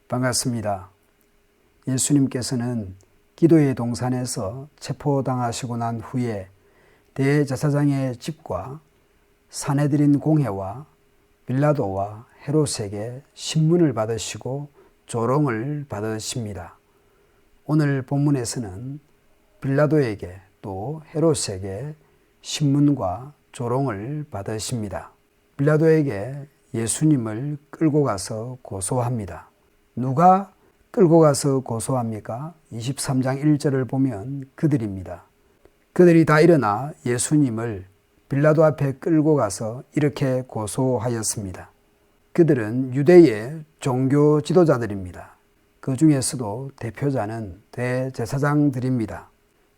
반갑습니다. 예수님께서는 기도의 동산에서 체포당하시고 난 후에 대제사장의 집과 사내들인 공회와 빌라도와 헤롯에게 신문을 받으시고 조롱을 받으십니다. 오늘 본문에서는 빌라도에게 또 헤롯에게 신문과 조롱을 받으십니다. 빌라도에게 예수님을 끌고 가서 고소합니다. 누가 끌고 가서 고소합니까? 23장 1절을 보면 그들입니다. 그들이 다 일어나 예수님을 빌라도 앞에 끌고 가서 이렇게 고소하였습니다. 그들은 유대의 종교 지도자들입니다. 그 중에서도 대표자는 대제사장들입니다.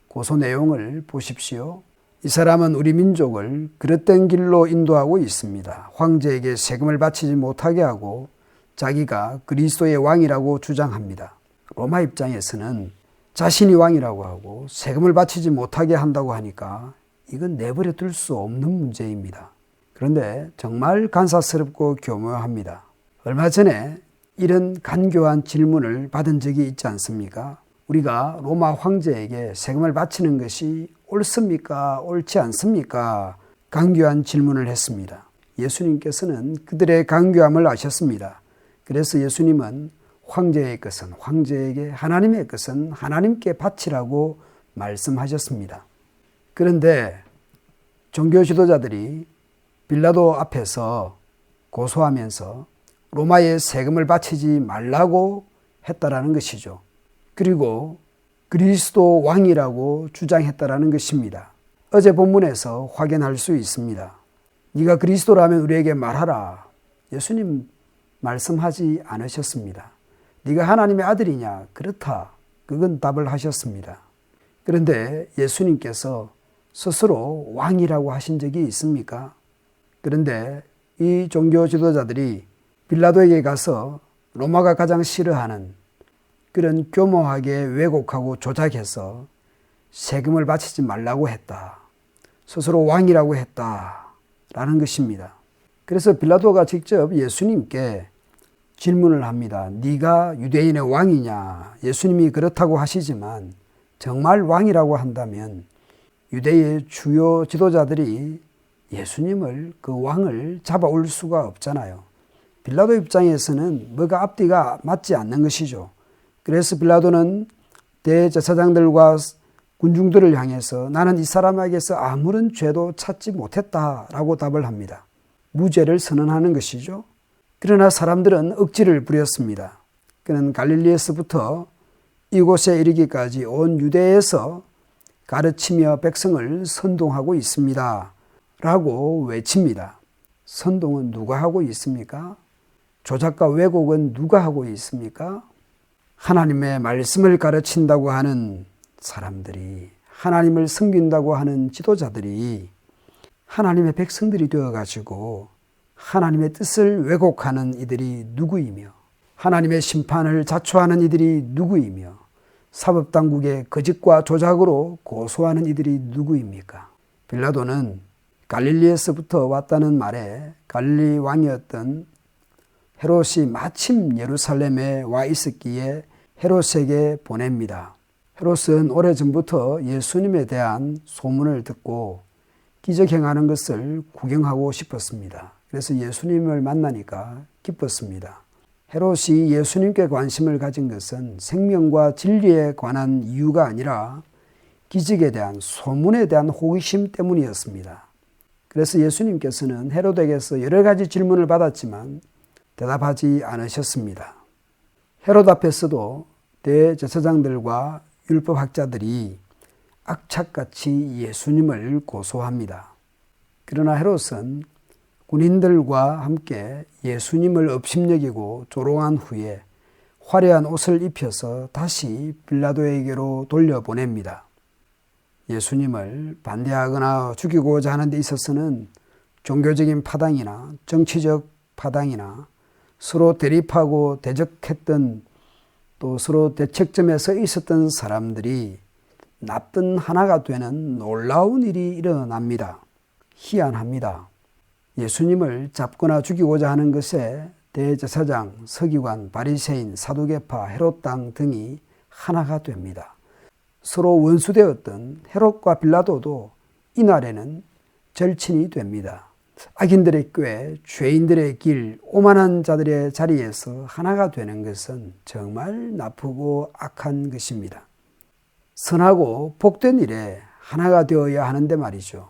고소 내용을 보십시오. 이 사람은 우리 민족을 그릇된 길로 인도하고 있습니다. 황제에게 세금을 바치지 못하게 하고 자기가 그리스도의 왕이라고 주장합니다. 로마 입장에서는 자신이 왕이라고 하고 세금을 바치지 못하게 한다고 하니까 이건 내버려 둘 수 없는 문제입니다. 그런데 정말 간사스럽고 교묘합니다. 얼마 전에 이런 간교한 질문을 받은 적이 있지 않습니까? 우리가 로마 황제에게 세금을 바치는 것이 옳습니까? 옳지 않습니까? 간교한 질문을 했습니다. 예수님께서는 그들의 간교함을 아셨습니다. 그래서 예수님은 황제의 것은 황제에게, 하나님의 것은 하나님께 바치라고 말씀하셨습니다. 그런데 종교 지도자들이 빌라도 앞에서 고소하면서 로마에 세금을 바치지 말라고 했다라는 것이죠. 그리고 그리스도 왕이라고 주장했다라는 것입니다. 어제 본문에서 확인할 수 있습니다. 네가 그리스도라면 우리에게 말하라. 예수님 말씀하지 않으셨습니다. 네가 하나님의 아들이냐? 그렇다. 그건 답을 하셨습니다. 그런데 예수님께서 스스로 왕이라고 하신 적이 있습니까? 그런데 이 종교 지도자들이 빌라도에게 가서 로마가 가장 싫어하는 그런 교모하게 왜곡하고 조작해서 세금을 바치지 말라고 했다. 스스로 왕이라고 했다라는 것입니다. 그래서 빌라도가 직접 예수님께 질문을 합니다. 네가 유대인의 왕이냐? 예수님이 그렇다고 하시지만 정말 왕이라고 한다면 유대의 주요 지도자들이 예수님을 그 왕을 잡아올 수가 없잖아요. 빌라도 입장에서는 뭐가 앞뒤가 맞지 않는 것이죠. 그래서 빌라도는 대제사장들과 군중들을 향해서 나는 이 사람에게서 아무런 죄도 찾지 못했다라고 답을 합니다. 무죄를 선언하는 것이죠. 그러나 사람들은 억지를 부렸습니다. 그는 갈릴리에서부터 이곳에 이르기까지 온 유대에서 가르치며 백성을 선동하고 있습니다. 라고 외칩니다. 선동은 누가 하고 있습니까? 조작과 왜곡은 누가 하고 있습니까? 하나님의 말씀을 가르친다고 하는 사람들이, 하나님을 섬긴다고 하는 지도자들이 하나님의 백성들이 되어가지고 하나님의 뜻을 왜곡하는 이들이 누구이며 하나님의 심판을 자초하는 이들이 누구이며 사법당국의 거짓과 조작으로 고소하는 이들이 누구입니까? 빌라도는 갈릴리에서부터 왔다는 말에 갈릴리 왕이었던 헤롯이 마침 예루살렘에 와 있었기에 헤롯에게 보냅니다. 헤롯은 오래전부터 예수님에 대한 소문을 듣고 기적 행하는 것을 구경하고 싶었습니다. 그래서 예수님을 만나니까 기뻤습니다. 헤롯이 예수님께 관심을 가진 것은 생명과 진리에 관한 이유가 아니라 기적에 대한 소문에 대한 호기심 때문이었습니다. 그래서 예수님께서는 헤롯에게서 여러 가지 질문을 받았지만 대답하지 않으셨습니다. 헤롯 앞에서도 대제사장들과 율법학자들이 악착같이 예수님을 고소합니다. 그러나 헤롯은 군인들과 함께 예수님을 업심여기고 조롱한 후에 화려한 옷을 입혀서 다시 빌라도에게로 돌려보냅니다. 예수님을 반대하거나 죽이고자 하는 데 있어서는 종교적인 파당이나 정치적 파당이나 서로 대립하고 대적했던 또 서로 대척점에 서 있었던 사람들이 나쁜 하나가 되는 놀라운 일이 일어납니다. 희한합니다. 예수님을 잡거나 죽이고자 하는 것에 대제사장, 서기관, 바리새인, 사두개파, 헤롯 당 등이 하나가 됩니다. 서로 원수되었던 헤롯과 빌라도도 이날에는 절친이 됩니다. 악인들의 꾀, 죄인들의 길, 오만한 자들의 자리에서 하나가 되는 것은 정말 나쁘고 악한 것입니다. 선하고 복된 일에 하나가 되어야 하는데 말이죠.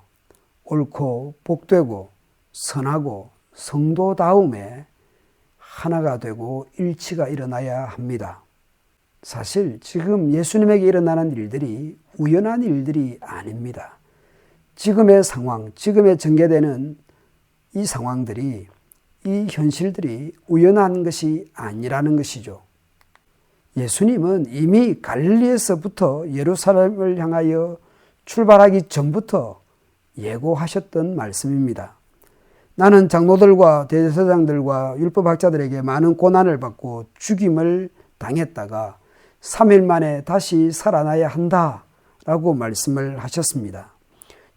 옳고 복되고 선하고 성도다움에 하나가 되고 일치가 일어나야 합니다. 사실 지금 예수님에게 일어나는 일들이 우연한 일들이 아닙니다. 지금의 상황, 지금에 전개되는 이 상황들이, 이 현실들이 우연한 것이 아니라는 것이죠. 예수님은 이미 갈릴리에서부터 예루살렘을 향하여 출발하기 전부터 예고하셨던 말씀입니다. 나는 장로들과 대제사장들과 율법학자들에게 많은 고난을 받고 죽임을 당했다가 3일 만에 다시 살아나야 한다라고 말씀을 하셨습니다.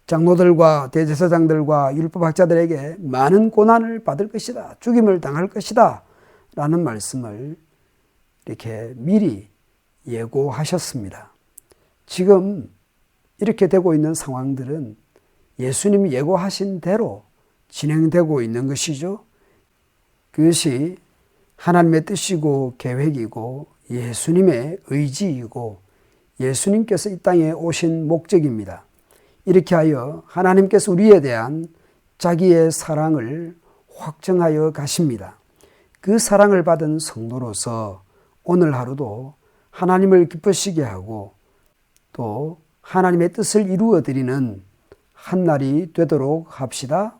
장로들과 대제사장들과 율법학자들에게 많은 고난을 받을 것이다, 죽임을 당할 것이다 라는 말씀을 이렇게 미리 예고하셨습니다. 지금 이렇게 되고 있는 상황들은 예수님이 예고하신 대로 진행되고 있는 것이죠. 그것이 하나님의 뜻이고 계획이고 예수님의 의지이고 예수님께서 이 땅에 오신 목적입니다. 이렇게 하여 하나님께서 우리에 대한 자기의 사랑을 확정하여 가십니다. 그 사랑을 받은 성도로서 오늘 하루도 하나님을 기쁘시게 하고 또 하나님의 뜻을 이루어 드리는 한 날이 되도록 합시다.